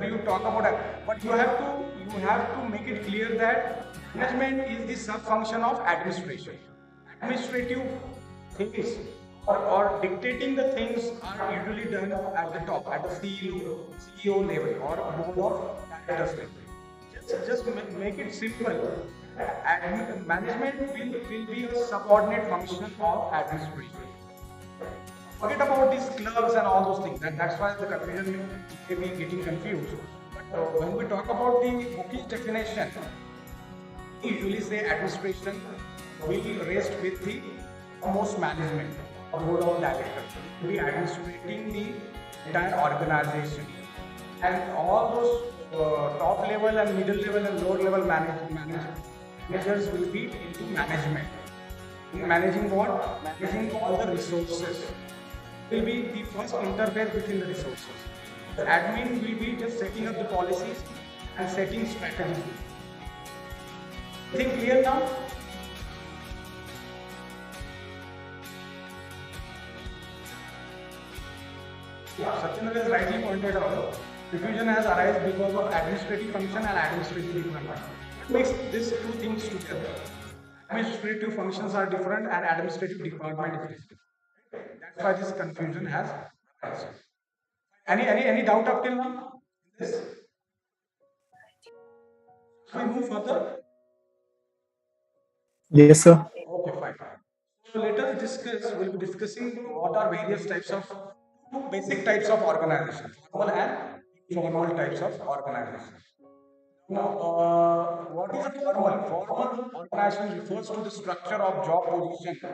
You talk about it, but you have to make it clear that management is the sub function of administration. Administrative things or dictating the things are usually done at the top, at the CEO level or board of directors level. Just make it simple. Management will be a subordinate function of administration. Forget about these clubs and all those things. That's why the confusion may be getting confused. But when we talk about the bookish definition, we usually say administration will rest with the most management or board of directors. We administrating the entire organization, and all those top level and middle level and lower level managers will be into management. Managing what? Managing all the resources. Will be the first interface between the resources. The admin will be just setting up the policies and setting strategies. Think clear now? Satyendra has rightly pointed out, confusion has arisen because of administrative function and administrative department. What makes these two things together? Administrative functions are different and administrative department is different. That's why this confusion has arisen. Any doubt up till now? This. Shall we move further? Yes, sir. Okay, fine. So let us discuss. We'll be discussing what are various types of basic types of organization, formal and informal types of organization. Now, what is a formal? Formal organization refers to the structure of job position,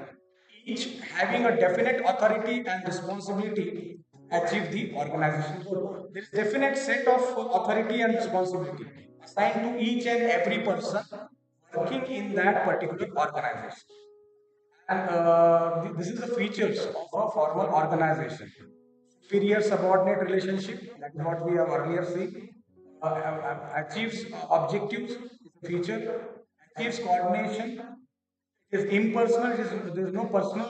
each having a definite authority and responsibility to achieve the organization goal. There is definite set of authority and responsibility assigned to each and every person working in that particular organization. And this is the features of a formal organization. Superior subordinate relationship, that is what we have earlier seen. Achieves objectives, is a feature. Achieves coordination, it is impersonal, there is no personal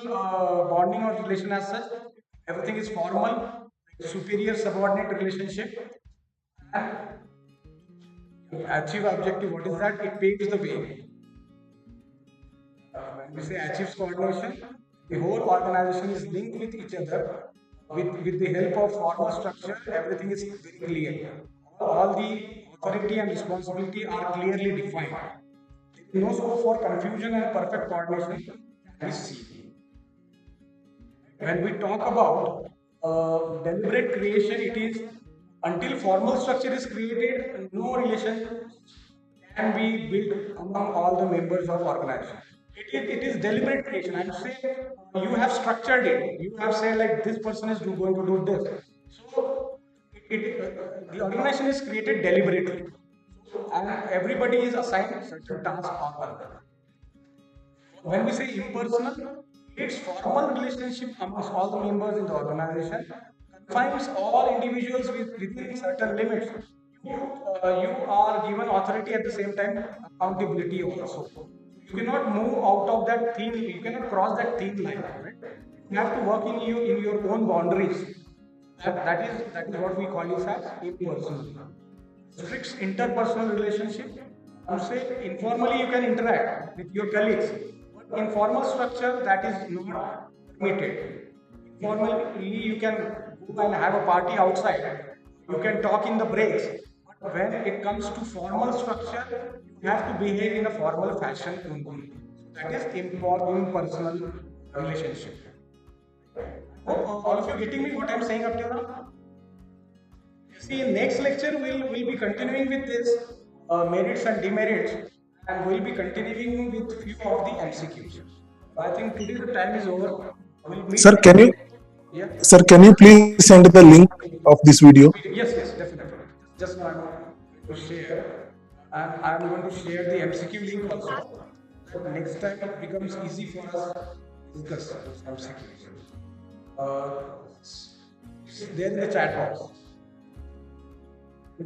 bonding or relation as such. Everything is formal, superior subordinate relationship. And achieve objective, what is that? It paves the way. When we say achieves coordination, the whole organization is linked with each other. With the help of formal structure, everything is very clear. All the authority and responsibility are clearly defined. There is no scope for confusion and perfect coordination can be seen. When we talk about deliberate creation, it is until formal structure is created, no relation can be built among all the members of organization. It is deliberate creation. I'm saying you have structured it. You have said like this person is going to do this. So the organization is created deliberately, and everybody is assigned certain tasks or other. When we say impersonal, its formal relationship amongst all the members in the organization confines all individuals within certain limits. You are given authority at the same time accountability also. You cannot move out of that thin. You cannot cross that thin line. Right? You have to work in your own boundaries. That is what we call it as impersonal. Strict interpersonal relationship. I would say informally you can interact with your colleagues. But in formal structure that is not permitted. Informally you can go and have a party outside. You can talk in the breaks. But when it comes to formal structure, you have to behave in a formal fashion only. That is impersonal relationship. All of you getting me what I'm saying up till now? See, in next lecture, we'll be continuing with this merits and demerits, and we'll be continuing with few of the MCQs. I think today the time is over. We'll meet. Sir, can you Yeah. sir, can you please send the link of this video? Yes, yes, definitely. Just now I'm going to share, and I'm going to share the MCQ link also. So next time it becomes easy for us to discuss those MCQs. It's there in the chat box.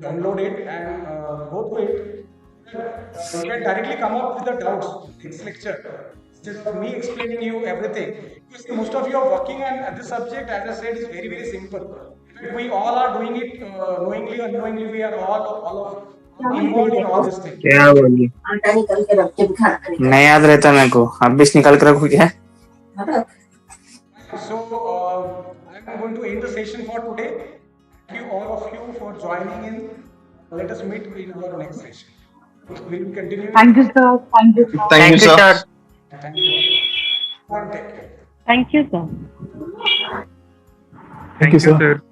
Download it and go through it. You can directly come up with the doubts next lecture instead of me explaining you everything. Because most of you are working, and this subject, as I said, is very, very simple. We all are doing it knowingly or unknowingly. We are all involved in all these things. क्या बोलिए नहीं याद रहता मेरे को अब भी निकाल कर रखो क्या So I'm going to end the session for today. Thank you all of you for joining in. Let us meet in our next session. We will continue. Thank you, sir. Thank you, sir. Thank you, sir. Thank you. Take care. Thank you, sir. Thank you, sir.